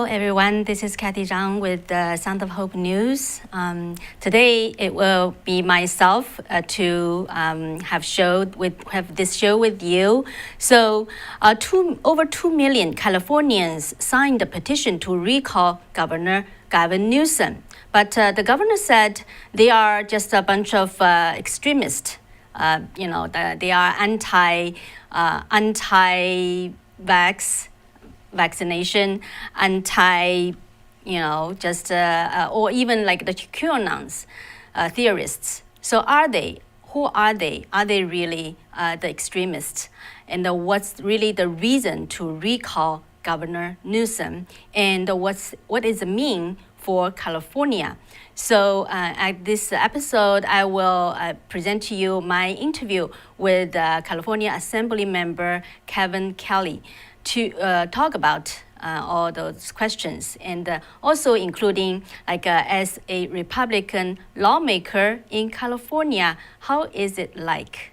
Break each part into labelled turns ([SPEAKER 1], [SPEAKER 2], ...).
[SPEAKER 1] everyone. This is Cathy Zhang with the Sound of Hope News. Today, it will be myself to have this show with you. So, over 2 million Californians signed a petition to recall Governor Newsom. But the governor said they are just a bunch of extremists. They are vaccination, or even like the QAnons theorists. So who are they? Are they really the extremists? And what's really the reason to recall Governor Newsom? And what does it mean for California? So at this episode, I will present to you my interview with California Assembly member Kiley to talk about all those questions, and also including as a Republican lawmaker in California, how is it like?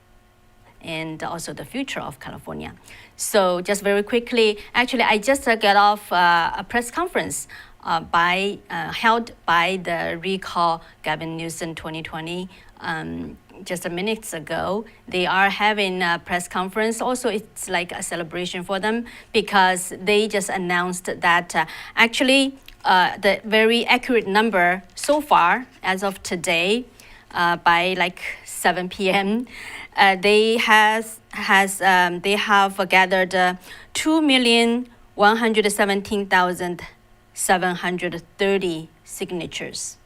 [SPEAKER 1] And also the future of California. So just very quickly, actually, I just got off a press conference held by the Recall Governor Newsom 2020 just a minutes ago. They are having a press conference. Also, it's like a celebration for them because they just announced that actually the very accurate number so far as of today by 7 p.m. They have gathered 2,117,730 signatures.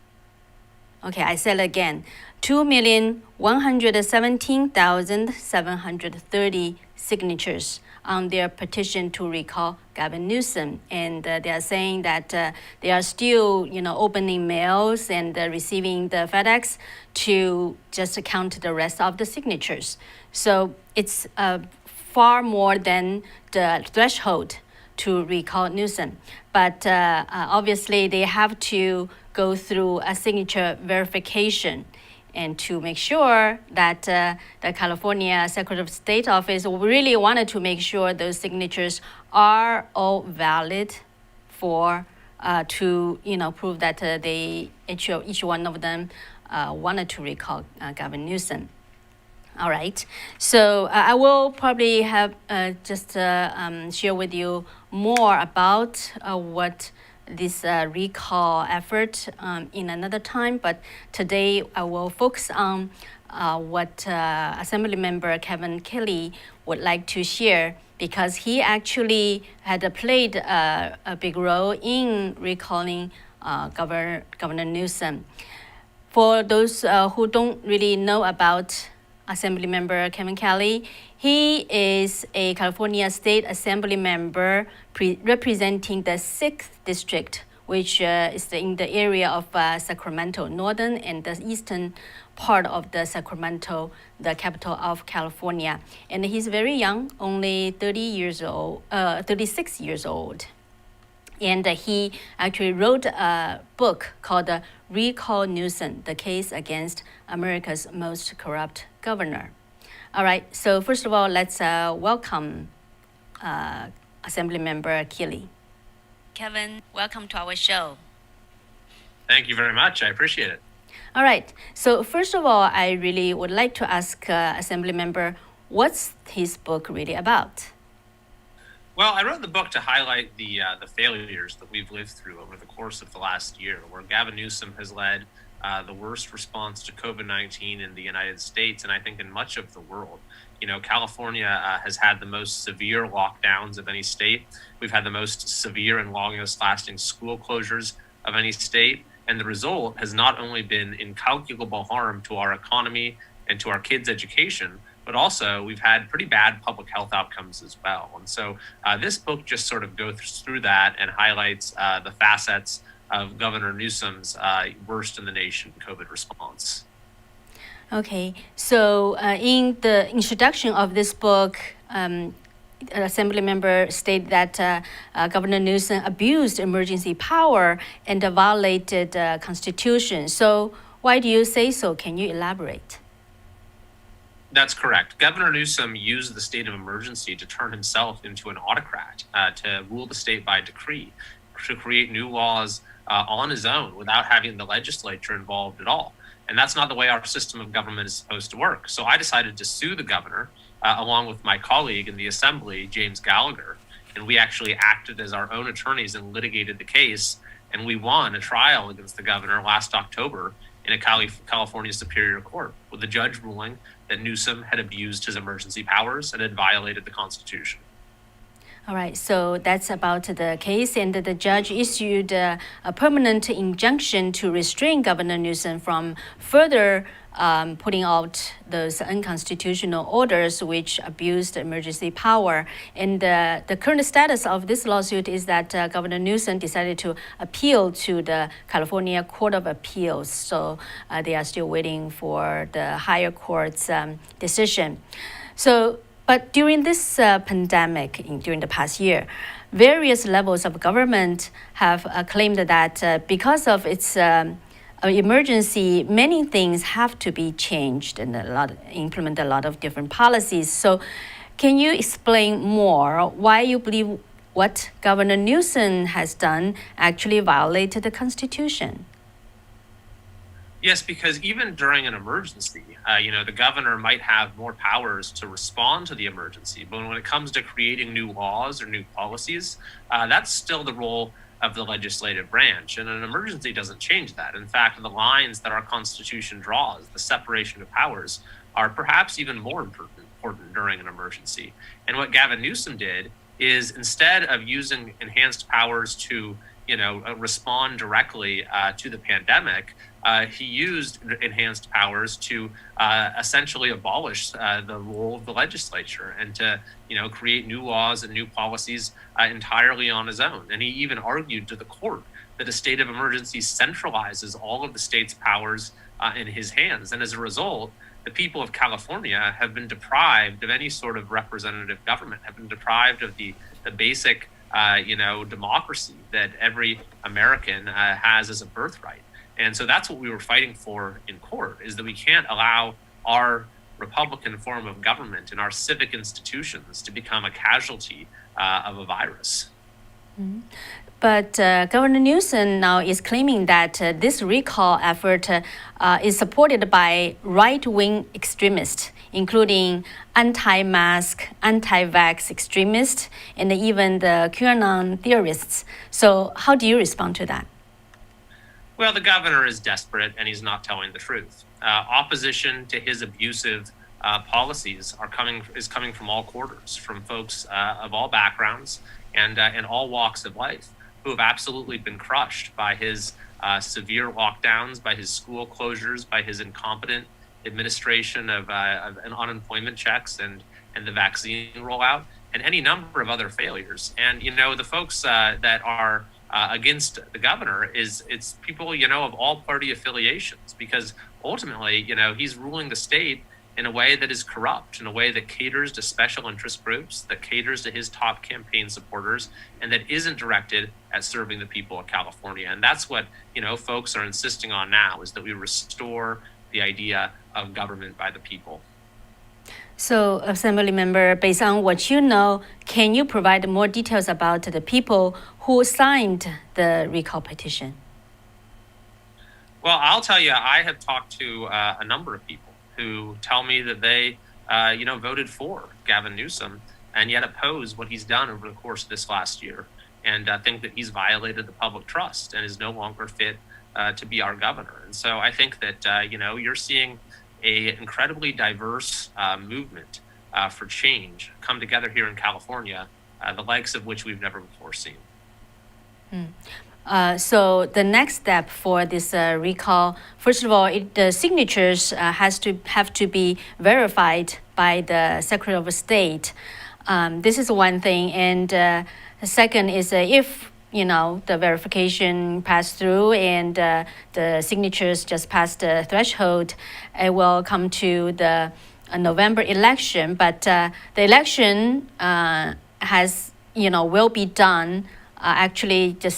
[SPEAKER 1] Okay, I said again, 2,117,730 signatures on their petition to recall Governor Newsom, and they are saying that they are still, opening mails and receiving the FedEx to just count the rest of the signatures. So it's far more than the threshold to recall Newsom, but obviously they have to go through a signature verification and to make sure that the California Secretary of State office really wanted to make sure those signatures are all valid for to prove that each one of them wanted to recall Governor Newsom. All right, so I will probably have share with you more about what this recall effort in another time, but today I will focus on what Assemblymember Kiley would like to share, because he actually had played a big role in recalling Governor Newsom. For those who don't really know about Assemblymember Kiley, he is a California State Assembly member representing the 6th District, which is in the area of Sacramento, northern and the eastern part of the Sacramento, the capital of California. And he's very young, only 36 years old. And he actually wrote a book called Recall Newsom, the Case Against America's Most Corrupt Governor. All right, so first of all, let's welcome Assemblymember Kiley. Kevin, welcome to our show.
[SPEAKER 2] Thank you very much. I appreciate it.
[SPEAKER 1] All right, so first of all, I really would like to ask Assemblymember, what's his book really about?
[SPEAKER 2] Well, I wrote the book to highlight the failures that we've lived through over the course of the last year, where Gavin Newsom has led the worst response to COVID-19 in the United States, and I think in much of the world. California has had the most severe lockdowns of any state. We've had the most severe and longest lasting school closures of any state. And the result has not only been incalculable harm to our economy and to our kids' education, but also we've had pretty bad public health outcomes as well. And so this book just sort of goes through that and highlights the facets of Governor Newsom's worst in the nation COVID response.
[SPEAKER 1] Okay, so in the introduction of this book, Assemblymember stated that Governor Newsom abused emergency power and violated the Constitution. So why do you say so? Can you elaborate?
[SPEAKER 2] That's correct. Governor Newsom used the state of emergency to turn himself into an autocrat, to rule the state by decree, to create new laws on his own without having the legislature involved at all. And that's not the way our system of government is supposed to work. So I decided to sue the governor along with my colleague in the assembly, James Gallagher. And we actually acted as our own attorneys and litigated the case. And we won a trial against the governor last October in a California Superior Court, with the judge ruling that Newsom had abused his emergency powers and had violated the Constitution.
[SPEAKER 1] All right, so that's about the case, and the judge issued a permanent injunction to restrain Governor Newsom from further putting out those unconstitutional orders which abused emergency power. And the current status of this lawsuit is that Governor Newsom decided to appeal to the California Court of Appeals. So they are still waiting for the higher court's decision. But during this pandemic, during the past year, various levels of government have claimed that because of its emergency, many things have to be changed and implement a lot of different policies. So can you explain more why you believe what Governor Newsom has done actually violated the Constitution?
[SPEAKER 2] Yes, because even during an emergency, the governor might have more powers to respond to the emergency. But when it comes to creating new laws or new policies, that's still the role of the legislative branch. And an emergency doesn't change that. In fact, the lines that our Constitution draws, the separation of powers, are perhaps even more important during an emergency. And what Gavin Newsom did is, instead of using enhanced powers to respond directly to the pandemic, he used enhanced powers to essentially abolish the role of the legislature and to create new laws and new policies entirely on his own. And he even argued to the court that a state of emergency centralizes all of the state's powers in his hands. And as a result, the people of California have been deprived of any sort of representative government, have been deprived of the basic democracy that every American has as a birthright. And so that's what we were fighting for in court, is that we can't allow our Republican form of government and our civic institutions to become a casualty of a virus.
[SPEAKER 1] Mm-hmm. But Governor Newsom now is claiming that this recall effort is supported by right-wing extremists, including anti-mask, anti-vax extremists, and even the QAnon theorists. So how do you respond to that?
[SPEAKER 2] Well, the governor is desperate and he's not telling the truth. Opposition to his abusive policies is coming from all quarters, from folks of all backgrounds and in all walks of life, who have absolutely been crushed by his severe lockdowns, by his school closures, by his incompetent administration of unemployment checks and the vaccine rollout, and any number of other failures. And the folks that are against the governor it's people of all party affiliations, because ultimately he's ruling the state in a way that is corrupt, in a way that caters to special interest groups, that caters to his top campaign supporters, and that isn't directed at serving the people of California. And that's what folks are insisting on now, is that we restore the idea of government by the people.
[SPEAKER 1] So, Assembly Member, based on what you know, can you provide more details about the people who signed the recall petition?
[SPEAKER 2] Well, I'll tell you, I have talked to a number of people who tell me that they, voted for Gavin Newsom and yet oppose what he's done over the course of this last year, and think that he's violated the public trust and is no longer fit to be our governor. And so I think that, you're seeing an incredibly diverse movement for change come together here in California, the likes of which we've never before seen.
[SPEAKER 1] So the next step for this recall, first of all, the signatures have to be verified by the Secretary of State. This is one thing, and the second is if the verification passed through and the signatures just passed the threshold, it will come to the November election. But the election will be done actually in a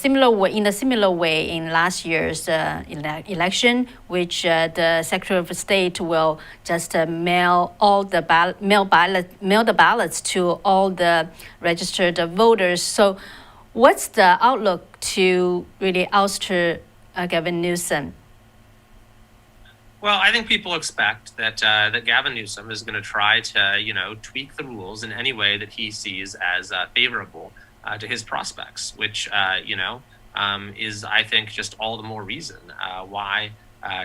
[SPEAKER 1] similar way in last year's election, which the Secretary of State will just mail the ballots to all the registered voters. So What's the outlook to really oust Gavin Newsom?
[SPEAKER 2] Well, I think people expect that that Gavin Newsom is going to try to, tweak the rules in any way that he sees as favorable to his prospects, which, is, I think, just all the more reason why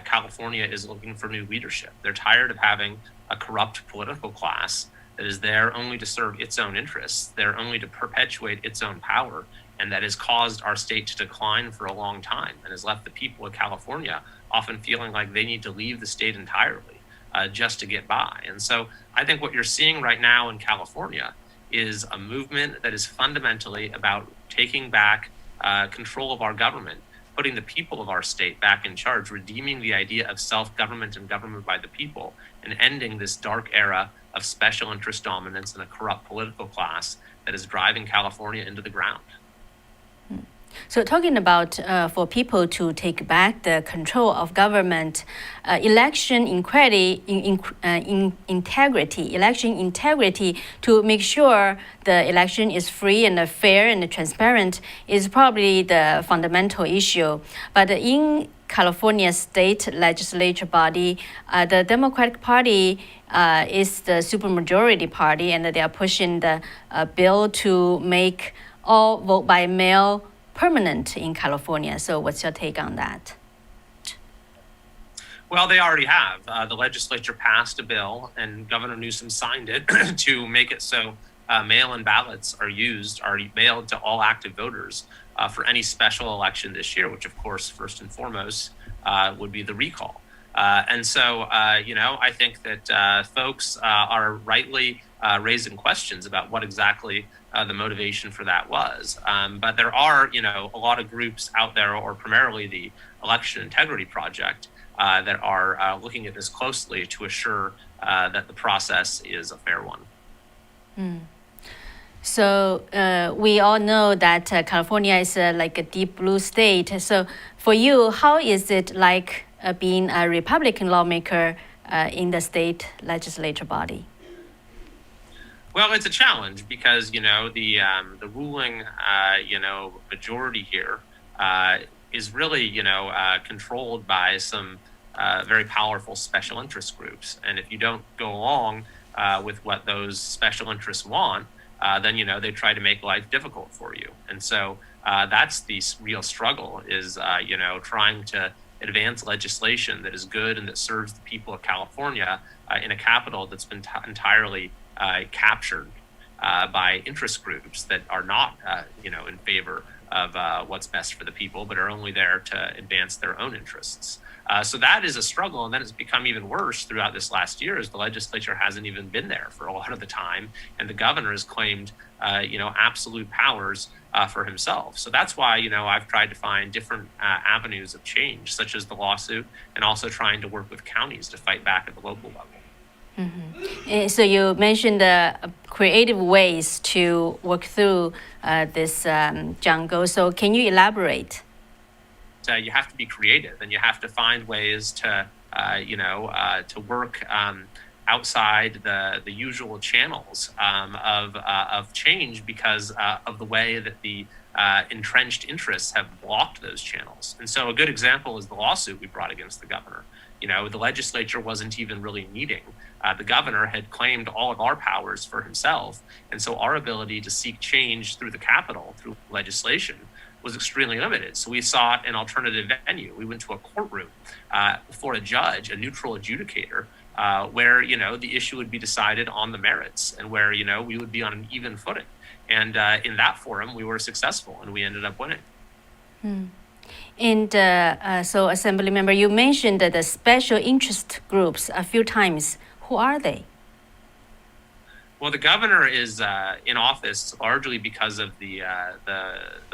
[SPEAKER 2] California is looking for new leadership. They're tired of having a corrupt political class that is there only to serve its own interests, there only to perpetuate its own power, and that has caused our state to decline for a long time and has left the people of California often feeling like they need to leave the state entirely just to get by. And so I think what you're seeing right now in California is a movement that is fundamentally about taking back control of our government, putting the people of our state back in charge, redeeming the idea of self-government and government by the people, and ending this dark era of special interest dominance and a corrupt political class that is driving California into the ground.
[SPEAKER 1] So talking about for people to take back the control of government, election integrity to make sure the election is free and fair and transparent is probably the fundamental issue. But in California state legislature body, the Democratic Party is the supermajority party, and they are pushing the bill to make all vote by mail permanent in California. So what's your take on that?
[SPEAKER 2] Well, they already have. The legislature passed a bill and Governor Newsom signed it to make it so mail-in ballots are mailed to all active voters for any special election this year, which of course, first and foremost, would be the recall. And so, I think that folks are rightly raising questions about what exactly the motivation for that was. But there are, a lot of groups out there, or primarily the Election Integrity Project, that are looking at this closely to assure that the process is a fair one.
[SPEAKER 1] So we all know that California is like a deep blue state. So for you, how is it like being a Republican lawmaker in the state legislature body?
[SPEAKER 2] Well, it's a challenge because, the ruling, majority here is really, controlled by some very powerful special interest groups. And if you don't go along with what those special interests want, then, they try to make life difficult for you. And so that's the real struggle is, trying to advance legislation that is good and that serves the people of California in a capital that's been entirely captured by interest groups that are not, in favor of what's best for the people, but are only there to advance their own interests. So that is a struggle, and then it's become even worse throughout this last year as the legislature hasn't even been there for a lot of the time, and the governor has claimed, absolute powers for himself. So that's why, I've tried to find different avenues of change, such as the lawsuit, and also trying to work with counties to fight back at the local level.
[SPEAKER 1] Mm-hmm. So you mentioned creative ways to work through this jungle. So can you elaborate?
[SPEAKER 2] You have to be creative, and you have to find ways to, to work outside the usual channels of change because of the way that the entrenched interests have blocked those channels. And so a good example is the lawsuit we brought against the governor. The legislature wasn't even really meeting. The governor had claimed all of our powers for himself. And so our ability to seek change through the Capitol, through legislation, was extremely limited. So we sought an alternative venue. We went to a courtroom for a judge, a neutral adjudicator, where, the issue would be decided on the merits and where, we would be on an even footing. And in that forum, we were successful and we ended up winning.
[SPEAKER 1] And so, Assembly Member, you mentioned the special interest groups a few times. Who are they?
[SPEAKER 2] Well, the governor is in office largely because of the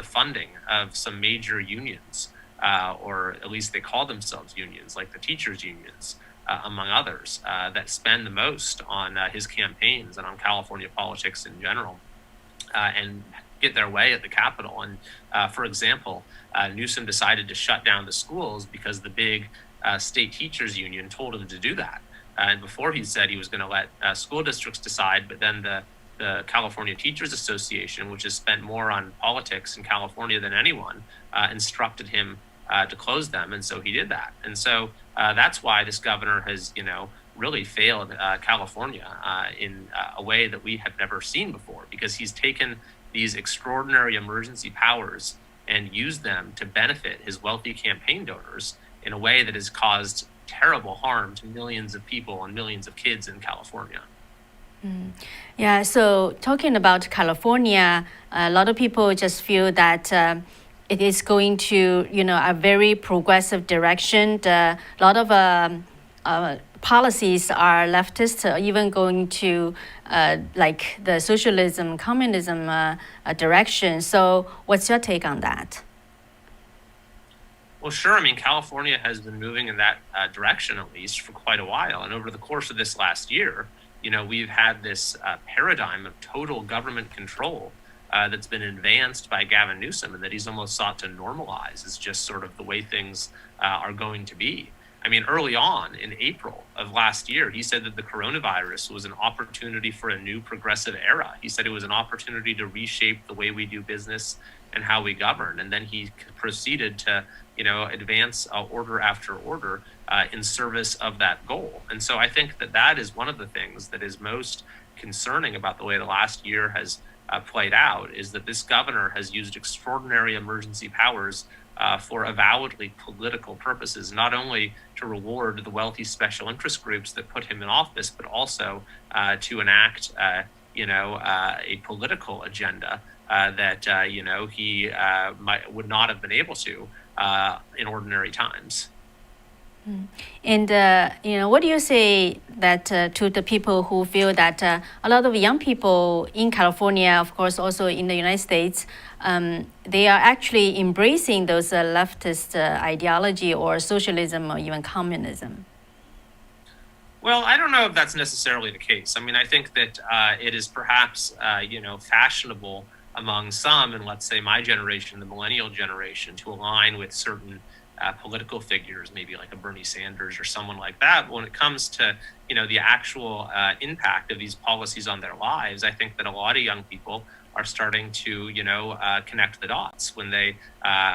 [SPEAKER 2] funding of some major unions, or at least they call themselves unions, like the teachers' unions, among others, that spend the most on his campaigns and on California politics in general, and get their way at the Capitol. And for example, Newsom decided to shut down the schools because the big state teachers union told him to do that. And before he said he was going to let school districts decide, but then the the California Teachers Association, which has spent more on politics in California than anyone, instructed him to close them, and so he did that. And so that's why this governor has, really failed California in a way that we have never seen before, because he's taken these extraordinary emergency powers and used them to benefit his wealthy campaign donors in a way that has caused terrible harm to millions of people and millions of kids in California.
[SPEAKER 1] Yeah, so talking about California, a lot of people just feel that it is going to, a very progressive direction. A lot of policies are leftist, even going to like the socialism, communism direction. So what's your take on that?
[SPEAKER 2] Well, sure. I mean, California has been moving in that direction, at least, for quite a while. And over the course of this last year, we've had this paradigm of total government control that's been advanced by Gavin Newsom, and that he's almost sought to normalize as just sort of the way things are going to be. I mean, early on in April of last year, he said that the coronavirus was an opportunity for a new progressive era. He said it was an opportunity to reshape the way we do business and how we govern. And then he proceeded to, advance order after order in service of that goal. And so I think that that is one of the things that is most concerning about the way the last year has played out, is that this governor has used extraordinary emergency powers for avowedly political purposes, not only to reward the wealthy special interest groups that put him in office, but also to enact, a political agenda that, he would not have been able to in ordinary times.
[SPEAKER 1] And, what do you say that to the people who feel that a lot of young people in California, of course, also in the United States, they are actually embracing those leftist ideology or socialism or even communism?
[SPEAKER 2] Well, I don't know if that's necessarily the case. I mean, I think that it is perhaps, fashionable among some, and let's say my generation, the millennial generation, to align with certain political figures, maybe like a Bernie Sanders or someone like that. But when it comes to, the actual impact of these policies on their lives, I think that a lot of young people are starting to, connect the dots when they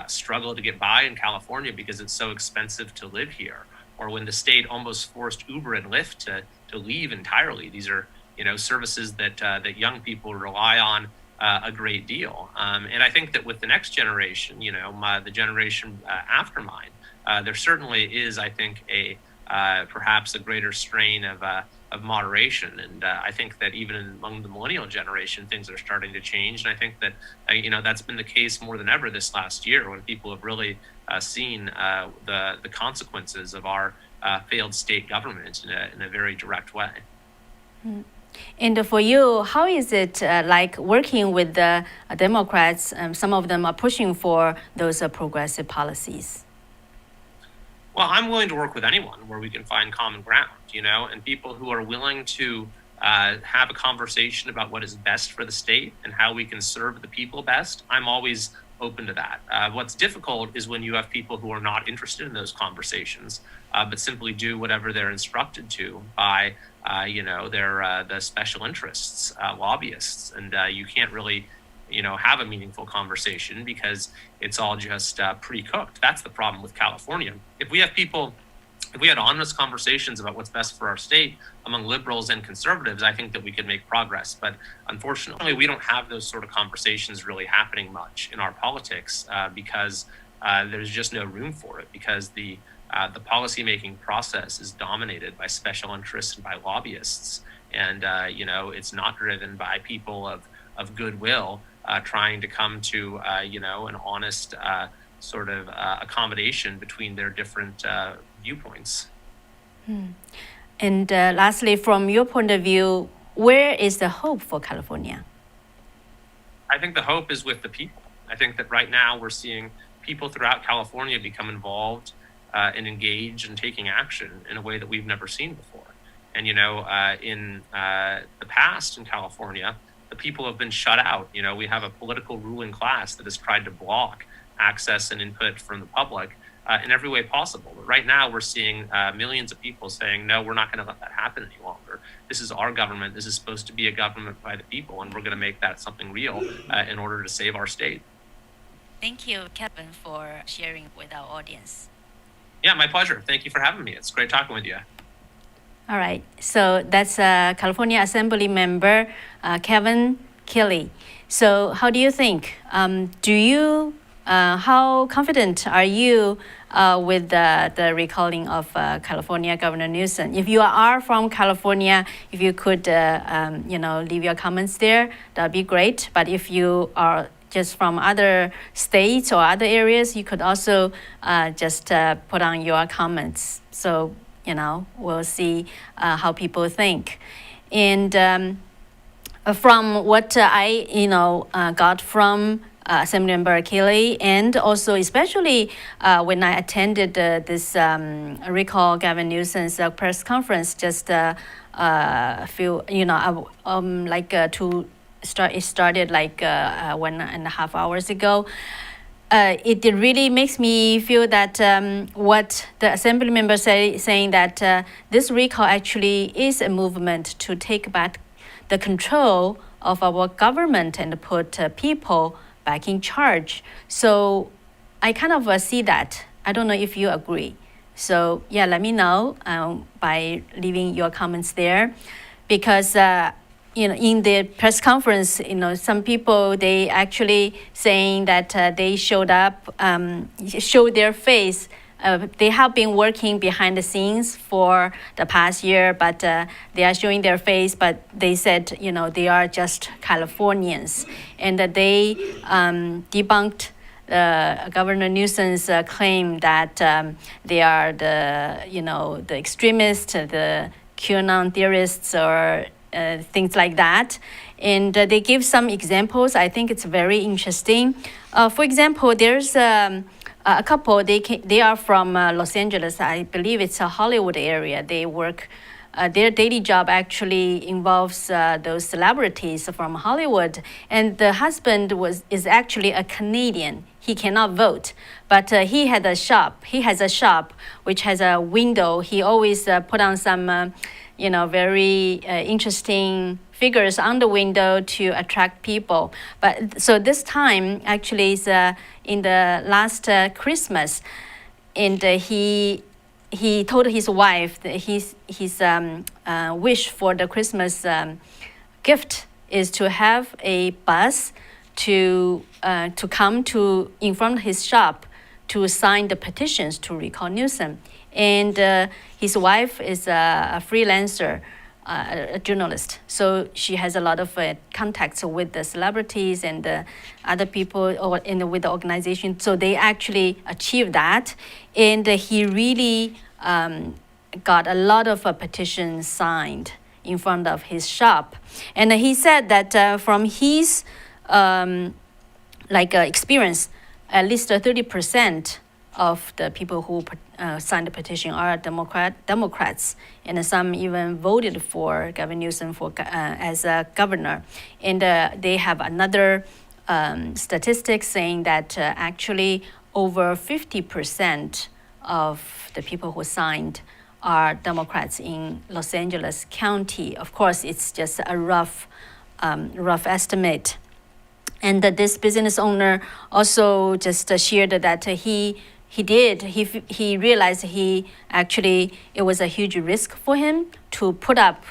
[SPEAKER 2] struggle to get by in California because it's so expensive to live here, or when the state almost forced Uber and Lyft to leave entirely. These are, services that young people rely on a great deal. And I think that with the next generation, the generation after mine, there certainly is, I think, perhaps a greater strain of moderation. And I think that even among the millennial generation, things are starting to change. And I think that, that's been the case more than ever this last year, when people have really seen the consequences of our failed state government in a very direct way.
[SPEAKER 1] Mm. And for you, how is it like working with the Democrats? Some of them are pushing for those progressive policies.
[SPEAKER 2] Well, I'm willing to work with anyone where we can find common ground, and people who are willing to have a conversation about what is best for the state and how we can serve the people best. I'm always open to that. What's difficult is when you have people who are not interested in those conversations, but simply do whatever they're instructed to by, the special interests, lobbyists, and you can't really, have a meaningful conversation because it's all just pre-cooked. That's the problem with California. If we had honest conversations about what's best for our state among liberals and conservatives, I think that we could make progress. But unfortunately, we don't have those sort of conversations really happening much in our politics because there's just no room for it, because the policymaking process is dominated by special interests and by lobbyists. And, it's not driven by people of goodwill trying to come to, an honest sort of accommodation between their different viewpoints.
[SPEAKER 1] And lastly, from your point of view, where is the hope for California?
[SPEAKER 2] I think the hope is with the people. I think that right now we're seeing people throughout California become involved and engaged and taking action in a way that we've never seen before. And, in the past in California, the people have been shut out. We have a political ruling class that has tried to block access and input from the public in every way possible. But right now we're seeing millions of people saying, no, we're not going to let that happen any longer. this is our government. This is supposed to be a government by the people, and we're going to make that something real in order to save our state.
[SPEAKER 1] Thank you, Kevin, for sharing with our audience.
[SPEAKER 2] Yeah, my pleasure. Thank you for having me. It's great talking with you.
[SPEAKER 1] All right, so that's California Assembly member Kevin Kiley. So how do you think? How confident are you with the recalling of California Governor Newsom? If you are from California, if you could, leave your comments there, that'd be great. But if you are just from other states or other areas, you could also just put on your comments. So, we'll see how people think. And from what I, got from Assemblymember Kiley, and also especially when I attended this Recall Governor Newsom's press conference just a few, it started like 1.5 hours ago. It really makes me feel that what the Assembly member saying that this recall actually is a movement to take back the control of our government and put people back in charge. So I kind of see that. I don't know if you agree. So yeah, let me know by leaving your comments there, because in the press conference, some people, they actually saying that they showed up, showed their face. They have been working behind the scenes for the past year, but they are showing their face, but they said, they are just Californians. And that they debunked Governor Newsom's claim that they are the extremists, the QAnon theorists, or things like that. And they give some examples. I think it's very interesting. For example, there's a couple, they are from Los Angeles. I believe it's a Hollywood area. They work, their daily job actually involves those celebrities from Hollywood. And the husband is actually a Canadian. He cannot vote, but he has a shop which has a window. He always put on some very interesting figures on the window to attract people. But so this time actually is in the last Christmas, and he told his wife that his wish for the Christmas gift is to have a bus to come to in front of his shop to sign the petitions to recall Newsom. And his wife is a freelancer, a journalist. So she has a lot of contacts with the celebrities and other people with the organization. So they actually achieved that. And he really got a lot of petitions signed in front of his shop. And he said that from his experience, at least 30% of the people who signed the petition are Democrats, and some even voted for Governor Newsom as a governor. And they have another statistic saying that actually over 50% of the people who signed are Democrats in Los Angeles County. Of course, it's just a rough estimate. And this business owner also just shared that he realized it was a huge risk for him to put up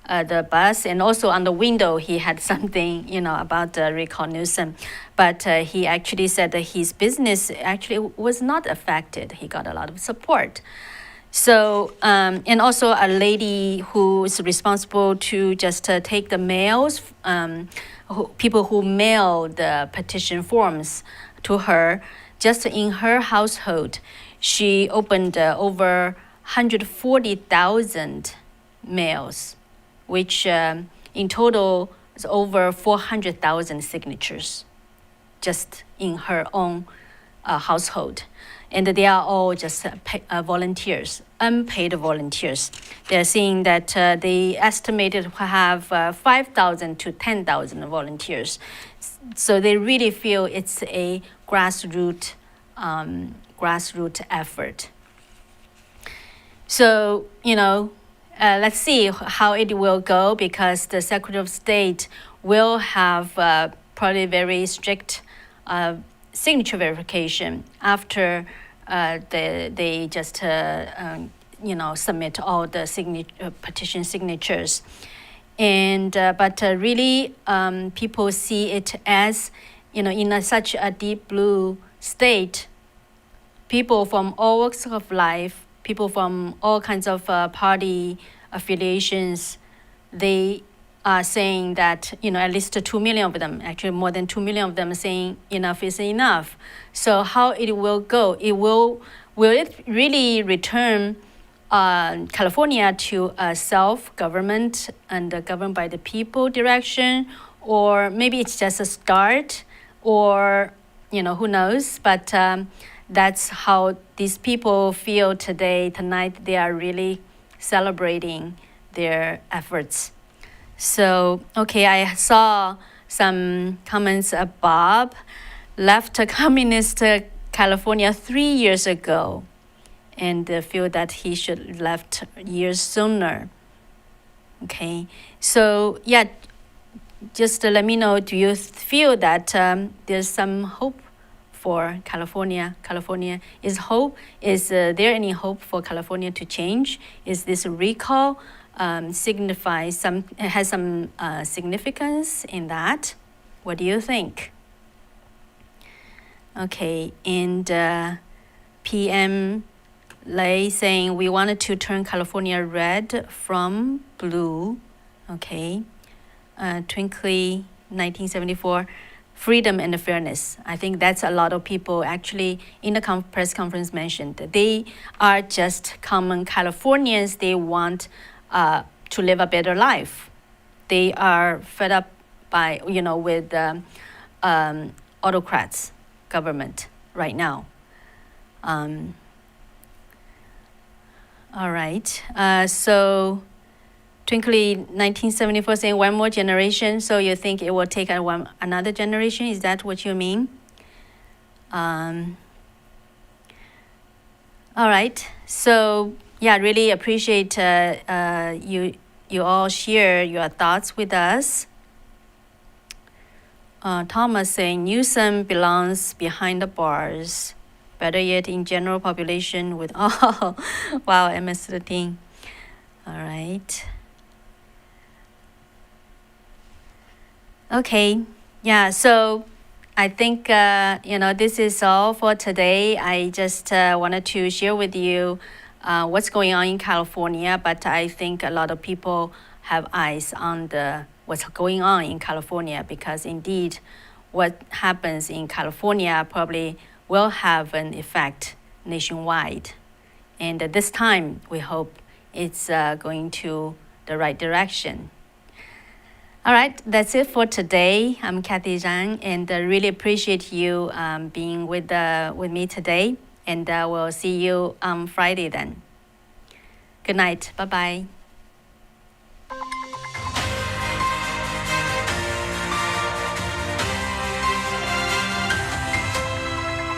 [SPEAKER 1] the bus, and also on the window he had something about Recall Newsom, but he actually said that his business actually was not affected. He got a lot of support. So and also a lady who is responsible to just take the mails, people who mail the petition forms to her. Just in her household, she opened over 140,000 mails, which in total is over 400,000 signatures just in her own household. And they are all just volunteers, unpaid volunteers. They're saying that they estimated to have 5,000 to 10,000 volunteers. So they really feel it's a grassroots effort. So, let's see how it will go, because the Secretary of State will have probably very strict signature verification after they just submit all the petition signatures. And but really, people see it as, in such a deep blue state, people from all walks of life, people from all kinds of party affiliations, they are saying that, at least 2 million of them, actually more than 2 million of them, are saying enough is enough. So how it will go? Will it really return California to a self-government and governed by the people direction, or maybe it's just a start, or who knows? But that's how these people feel tonight. They are really celebrating their efforts. So, okay, I saw some comments. Bob left communist California 3 years ago, and feel that he should left years sooner. Okay, so yeah, just let me know, do you feel that there's some hope for California? Is there any hope for California to change? Is this recall has some significance in that? What do you think? Okay, and PM Lei saying we wanted to turn California red from blue. Okay, Twinkly 1974. Freedom and fairness. I think that's a lot of people actually in the press conference mentioned. They are just common Californians. They want to live a better life. They are fed up by, with autocrats government right now. All right. So Twinkly 1974 saying one more generation, so you think it will take another generation? Is that what you mean? All right. So yeah, really appreciate you all share your thoughts with us. Thomas saying Newsom belongs behind the bars. Better yet, in general population with all. Wow, MS-13. All right. Okay, yeah, so I think, this is all for today. I just wanted to share with you what's going on in California, but I think a lot of people have eyes on what's going on in California, because indeed what happens in California probably will have an effect nationwide. And this time, we hope it's going to the right direction. All right, that's it for today. I'm Cathy Zhang, and really appreciate you being with me today. And we'll see you on Friday then. Good night. Bye-bye.